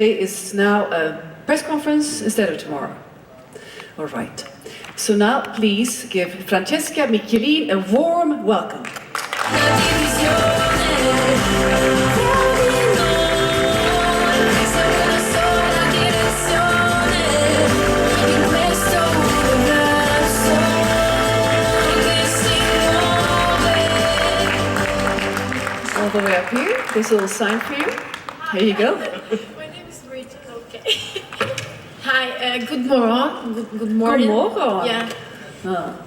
Is now a press conference instead of tomorrow. All right. So now please give Francesca Michielin a warm welcome. All the way up here. There's a little sign for you. Here you go. Hi, good morning. Good morning. Good morning. Yeah.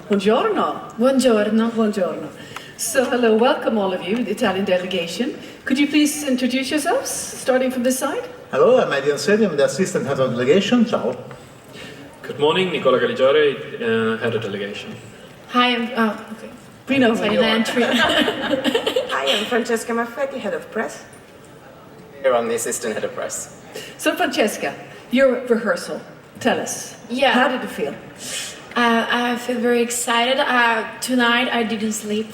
Buongiorno. Buongiorno. Buongiorno. So hello, welcome all of you, the Italian delegation. Could you please introduce yourselves, starting from this side? Hello, I'm Eddie Ansedi, I'm the assistant head of delegation. Ciao. Good morning, Nicola Galigiore, head of delegation. Hi, I'm okay. We know who you are. Hi, I'm Francesca Michielin, head of press. Here I'm the assistant head of press. So Francesca, your rehearsal, tell us. Yeah. How did it feel? I feel very excited. Tonight I didn't sleep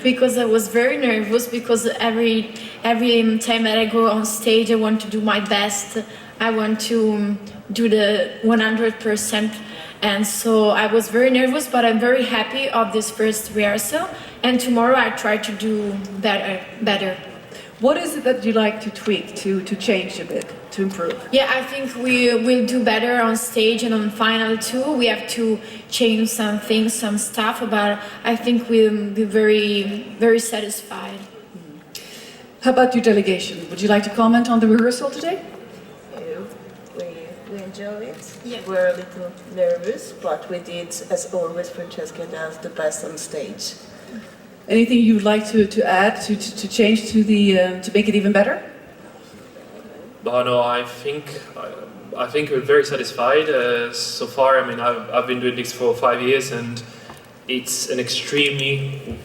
because I was very nervous because every time that I go on stage I want to do my best. I want to do the 100%. And so I was very nervous, but I'm very happy of this first rehearsal. And tomorrow I try to do better. What is it that you like to tweak, to change a bit, to improve? Yeah, I think we will do better on stage and on final too. We have to change some things, some stuff, but I think we'll be very, very satisfied. How about your delegation? Would you like to comment on the rehearsal today? We enjoyed it. Yeah. We're a little nervous, but we did, as always, Francesca does the best on stage. Anything you'd like to add, to change to make it even better? But no, I think we're very satisfied so far. I mean, I've been doing this for 5 years, and it's an extremely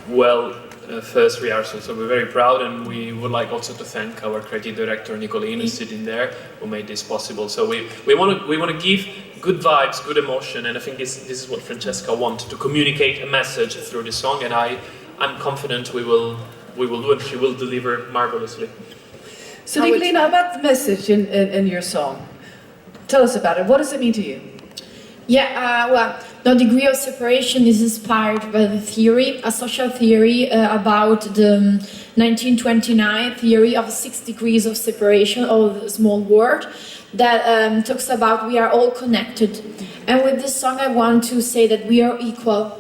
well first rehearsal. So we're very proud, and we would like also to thank our creative director Nicolene, who's sitting there, who made this possible. So we want to give good vibes, good emotion, and I think this is what Francesca wanted, to communicate a message through the song, and I'm confident we will do it. She will deliver marvelously. So Nicolene, how about the message in your song? Tell us about it. What does it mean to you? Yeah, well, the degree of separation is inspired by the theory, a social theory about the 1929 theory of 6 degrees of separation of the small world that talks about we are all connected. And with this song I want to say that we are equal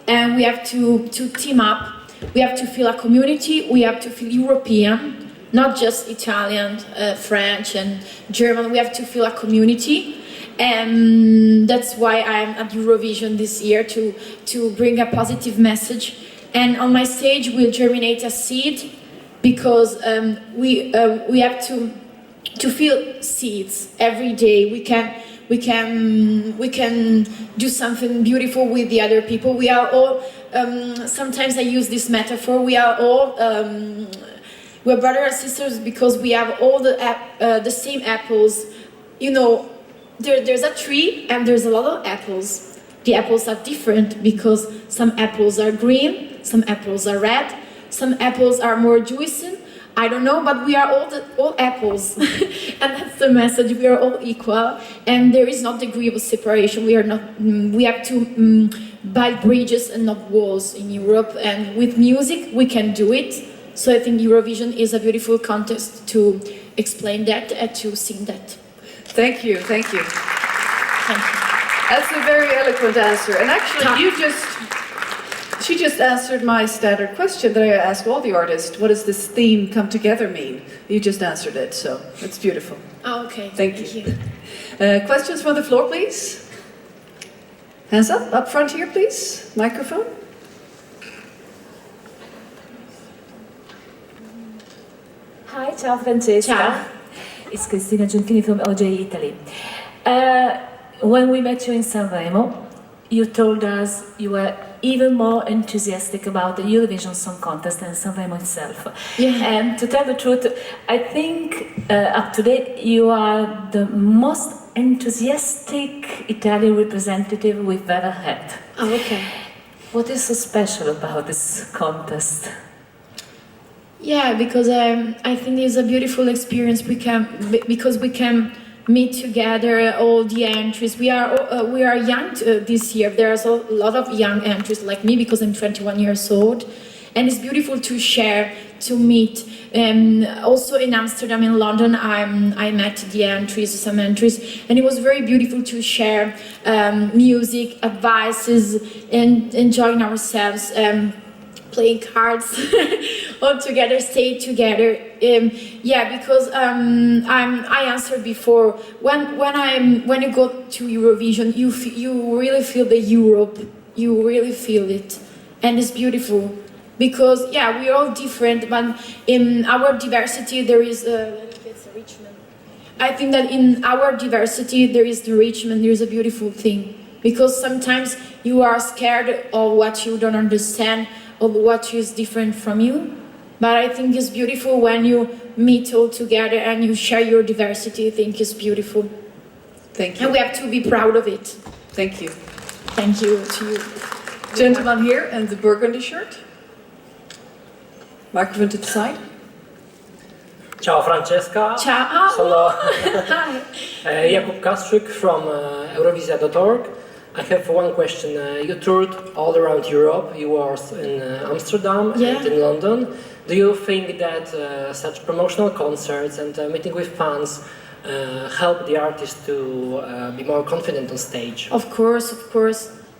and we have to team up. We have to feel a community, we have to feel European, not just Italian, French and German. We have to feel a community. And that's why I'm at Eurovision this year, to bring a positive message. And on my stage we'll germinate a seed, because we have to feel seeds every day. We can do something beautiful with the other people. We are all, sometimes I use this metaphor, we are all we're brothers and sisters because we have all the same apples. You know, there's a tree and there's a lot of apples. The apples are different because some apples are green, some apples are red, some apples are more juicy. I don't know, but we are all apples. And that's the message. We are all equal, and there is not degree of separation. We are not. We have to build bridges and not walls in Europe. And with music, we can do it. So I think Eurovision is a beautiful contest to explain that and to sing that. Thank you, thank you. Thank you. That's a very eloquent answer. And actually, she just answered my standard question that I ask all the artists. What does this theme come together mean? You just answered it, so it's beautiful. Oh, okay. Thank you. Questions from the floor, please? Hands up front here, please. Microphone. Hi, ciao Francesca. Ciao. It's Cristina Giuntini from OJ Italy. When we met you in Sanremo, you told us you were even more enthusiastic about the Eurovision Song Contest than Sanremo itself. Yeah. And to tell the truth, I think up to date you are the most enthusiastic Italian representative we've ever had. Oh, okay. What is so special about this contest? Yeah, because I think it's a beautiful experience. Because we can meet together all the entries. We are young this year. There's a lot of young entries like me because I'm 21 years old, and it's beautiful to share, to meet. Also in Amsterdam, in London, I met the entries, some entries, and it was very beautiful to share music, advices, and enjoying ourselves. Playing cards all together, stay together. Yeah, because I answered before. When you go to Eurovision, you really feel the Europe. You really feel it, and it's beautiful. Because yeah, we're all different, but in our diversity there is enrichment. I think that in our diversity there is the enrichment. There is a beautiful thing. Because sometimes you are scared of what you don't understand, of what is different from you. But I think it's beautiful when you meet all together and you share your diversity. I think it's beautiful. Thank you. And we have to be proud of it. Thank you. Thank you to you. Gentleman here and the burgundy shirt. Microphone to the side. Ciao Francesca. Ciao. Hello. Hi. Jakub Kastrzyk from Eurovisia.org. I have one question. You toured all around Europe. You were in Amsterdam Yeah. and in London. Do you think that such promotional concerts and meeting with fans help the artist to be more confident on stage? Of course.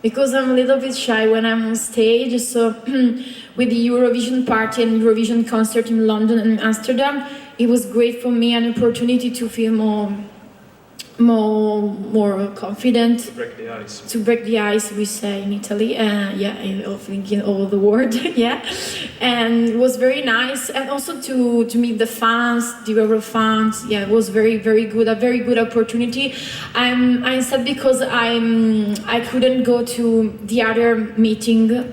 Because I'm a little bit shy when I'm on stage, so with the Eurovision party and Eurovision concert in London and Amsterdam, it was great for me, an opportunity to feel more confident. To break the ice. To break the ice, we say in Italy. Yeah, I think in all the world. Yeah, and it was very nice, and also to meet the fans, the Euro fans. Yeah, it was very good. A very good opportunity. I'm sad because I couldn't go to the other meeting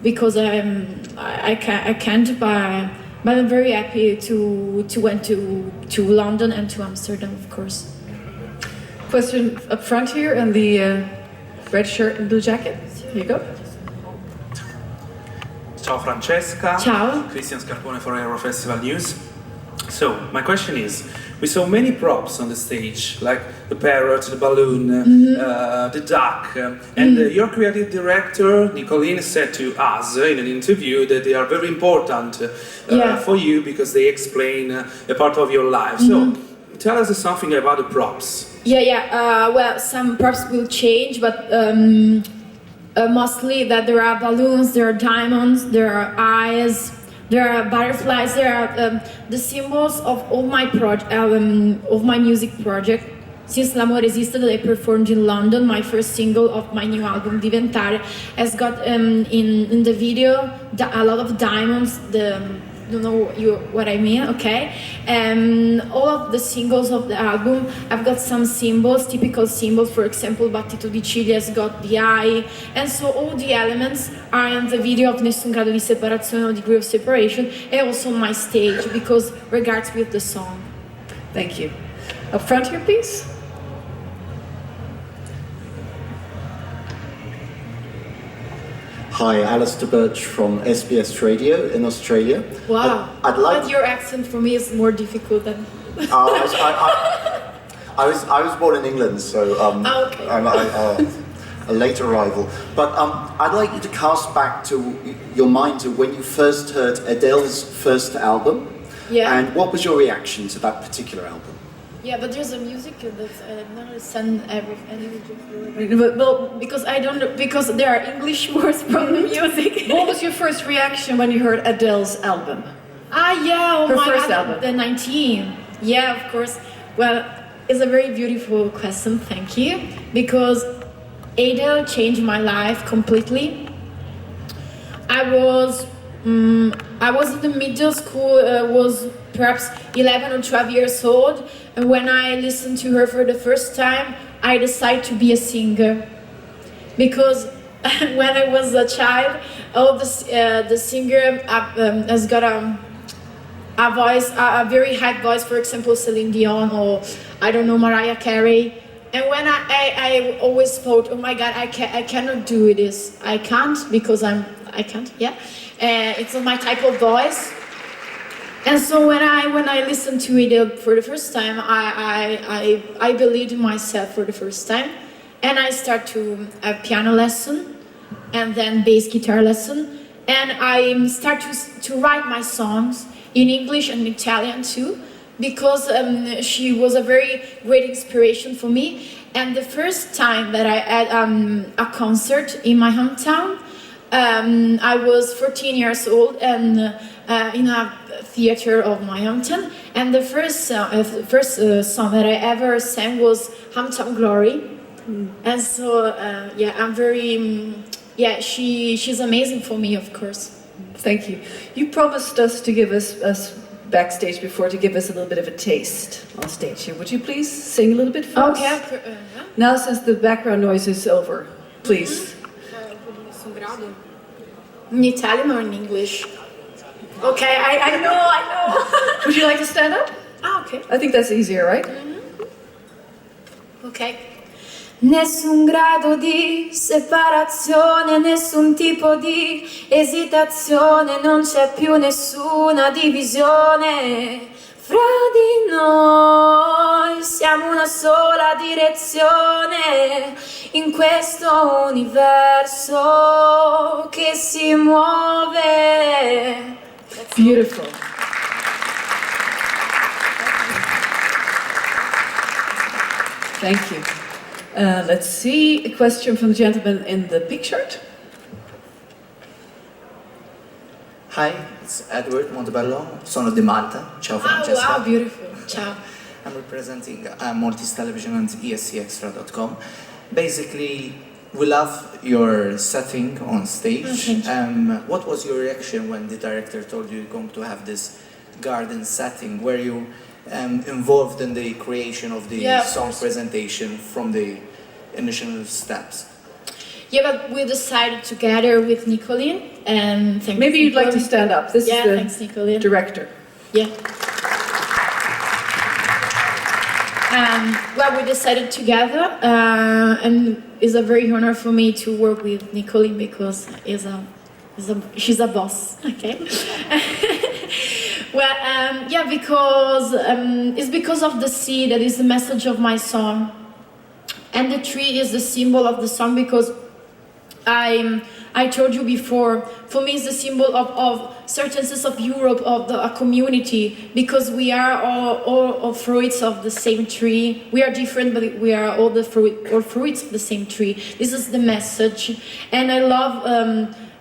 because I can't. But I'm very happy to went to London and to Amsterdam, of course. Question up front here and the red shirt and blue jacket. Here you go. Ciao Francesca. Ciao. Christian Scarpone for Eurofestival News. So, my question is, we saw many props on the stage, like the parrot, the balloon, the duck, and your creative director, Nicolene, said to us in an interview that they are very important for you because they explain a part of your life. So, tell us something about the props. Yeah. Well, some props will change, but mostly that there are balloons, there are diamonds, there are eyes, there are butterflies, there are the symbols of all my of my music project. Since L'amore esiste that I performed in London, my first single of my new album Diventare has got in the video a lot of diamonds. You know what I mean, okay? All of the singles of the album, I've got some symbols, typical symbols. For example, Battito di Ciglia has got the eye, and so all the elements are in the video of Nessun grado di separazione, no degree of separation, and also my stage because regards with the song. Thank you. Up front here, please. Hi, Alistair Birch from SBS Radio in Australia. Wow. I'd like. But your accent for me is more difficult than. I was born in England, so okay. I'm a late arrival. But I'd like you to cast back to your mind to when you first heard Adele's first album. Yeah. And what was your reaction to that particular album? Yeah, but there's a music that's I don't understand everything. Well, because there are English words from the music. What was your first reaction when you heard Adele's album? Oh Her my first God, album. the 19. Yeah, of course. Well, it's a very beautiful question, thank you. Because Adele changed my life completely. I was in the middle school, was perhaps 11 or 12 years old, and when I listened to her for the first time, I decided to be a singer. Because when I was a child, the singer has got a voice, a very high voice, for example, Celine Dion or, I don't know, Mariah Carey. And when I always thought, oh my God, I cannot do this. I can't because I can't, yeah. It's not my type of voice. And so when I listened to it for the first time, I believed in myself for the first time, and I start to have piano lesson, and then bass guitar lesson, and I start to write my songs in English and Italian too, because she was a very great inspiration for me. And the first time that I had a concert in my hometown, I was 14 years old and in a theater of my hometown, and the first song that I ever sang was Hometown Glory. And so yeah, I'm very yeah, she's amazing for me, of course. Thank you. You promised us to give us backstage before to give us a little bit of a taste on stage here. Would you please sing a little bit for us? Okay. Now, since the background noise is over, please. In Italian or in English? Okay, I know. Would you like to stand up? Ah, okay. I think that's easier, right? Ok. Nessun grado di separazione, nessun tipo di esitazione, non c'è più nessuna divisione. Fra di noi siamo una sola direzione in questo universo che si muove. Beautiful. Thank you. Let's see, a question from the gentleman in the pink shirt. Hi, it's Edward Montebello, sono di Malta. Ciao Francesca. Oh, wow, beautiful. Ciao. I'm representing Maltese Television and ESCextra.com. Basically, we love your setting on stage. What was your reaction when the director told you you're going to have this garden setting? Were you involved in the creation of the song presentation from the initial steps? Yeah, but we decided together with Nicolene, and thanks. Maybe you'd like to stand up. This is the thanks, Nicolene. director. Yeah. Well, we decided together, and it's a very honor for me to work with Nicolene because she's a boss. Okay. Well, yeah, because it's because of the seed that is the message of my song, and the tree is the symbol of the song because I told you before, for me it's the symbol of certain sense of Europe, of a community, because we are all fruits of the same tree. We are different, but we are all fruits of the same tree. This is the message, and I love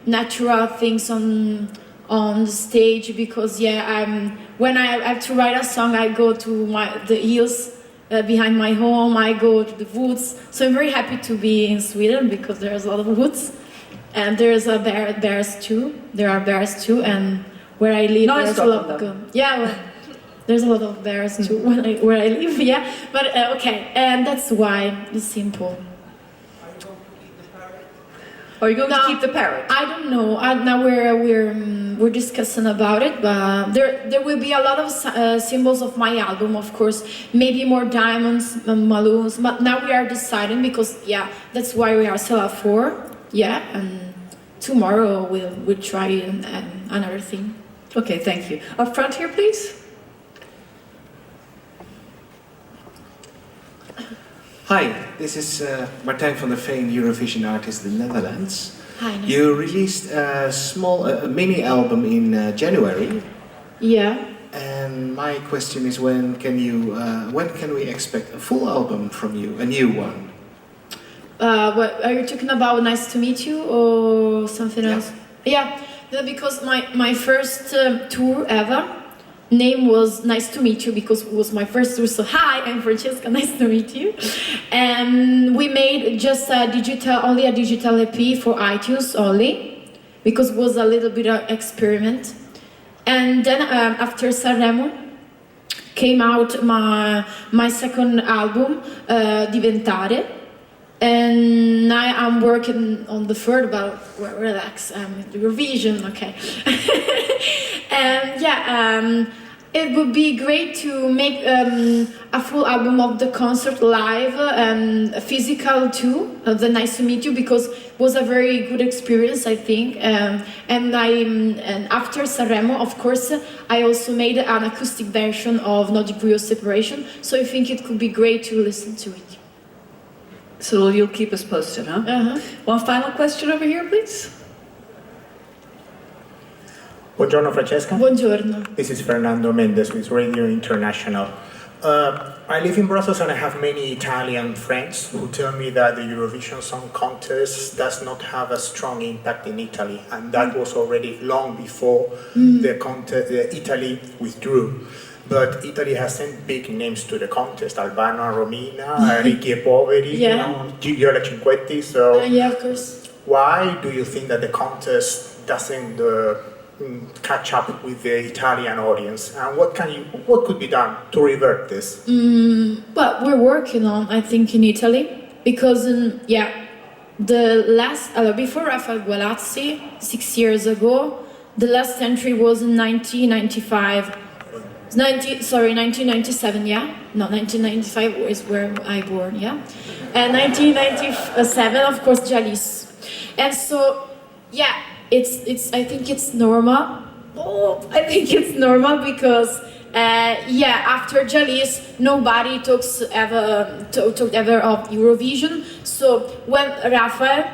natural things on the stage because when I have to write a song, I go to the hills behind my home. I go to the woods, so I'm very happy to be in Sweden because there's a lot of woods, and there's bears too. There are bears too, and where I live, there's a lot of there's a lot of bears too where I live. Yeah, but okay, and that's why it's simple. Are you going to keep the parrot? I don't know. Now we're discussing about it, but there will be a lot of symbols of my album, of course. Maybe more diamonds, balloons. But now we are deciding because that's why we are still at 4. Yeah, and tomorrow we'll try another thing. Okay, thank you. Up front here, please. Hi, this is Martijn van der Veen, Eurovision artist in the Netherlands. Hi. Nice. You released a mini album in January. Yeah. And my question is, when can we expect a full album from you, a new one? What are you talking about? Nice to meet you or something else? Yeah, because my first tour ever. Name was Nice to Meet You because it was my first tour. So hi, I'm Francesca. Nice to meet you. And we made just only a digital EP for iTunes only because it was a little bit of experiment. And then after Sanremo came out my second album, Diventare. And now I'm working on the third, but relax, Eurovision, okay. And It would be great to make a full album of the concert live and physical too. The Nice to Meet You, because it was a very good experience, I think. And after Sanremo, of course, I also made an acoustic version of No Degree of Separation. So I think it could be great to listen to it. So you'll keep us posted, huh? Uh-huh. One final question over here, please. Buongiorno Francesca. Buongiorno. This is Fernando Mendes with Radio International. I live in Brussels and I have many Italian friends who tell me that the Eurovision Song Contest does not have a strong impact in Italy, and that was already long before the contest, Italy withdrew. But Italy has sent big names to the contest: Albano and Romina, Ricchi e Poveri, Giola Cinquetti. So, yeah, of course. Why do you think that the contest doesn't catch up with the Italian audience, and what could be done to revert this? Well, we're working on, I think, in Italy, because the last before Rafael Gualazzi 6 years ago, the last entry was in 1997. Yeah, no, 1995 is where I born. Yeah, and 1997, of course, Jalis, and so It's. I think it's normal. I think it's normal because, after Jalis, nobody talked ever of Eurovision. So when Rafael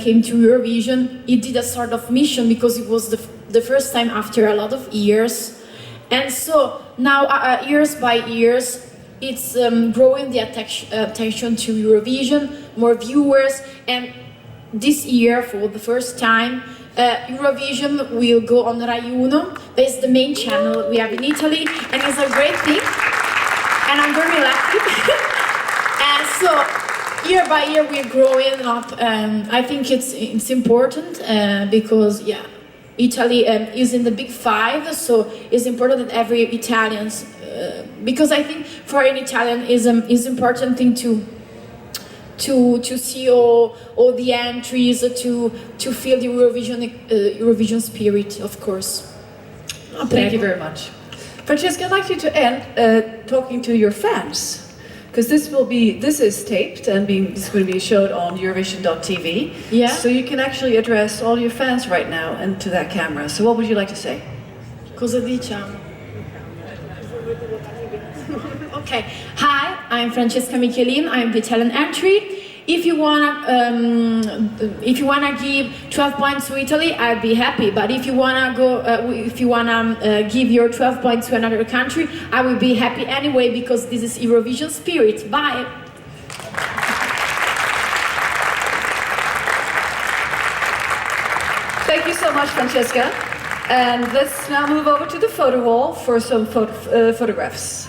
came to Eurovision, he did a sort of mission because it was the first time after a lot of years, and so now years by years, it's growing the attention to Eurovision, more viewers, and this year, for the first time, Eurovision will go on Rai Uno. It's the main channel we have in Italy, and it's a great thing. And I'm very lucky. And so, year by year, we're growing up. I think it's important because, Italy is in the big five, so it's important that every Italian, because I think for an Italian is important thing to see all the entries, to feel the Eurovision spirit, of course. Thank you very much. Francesca, I'd like you to end talking to your fans, because this is taped and it's going to be showed on Eurovision.tv. Yeah. So you can actually address all your fans right now and to that camera. So what would you like to say? Cosa diciamo? Okay. Hi, I'm Francesca Michielin. I'm the Italian entry. If you wanna give 12 points to Italy, I'd be happy. But if you wanna give your 12 points to another country, I will be happy anyway, because this is Eurovision spirit. Bye. Thank you so much, Francesca. And let's now move over to the photo wall for some photographs.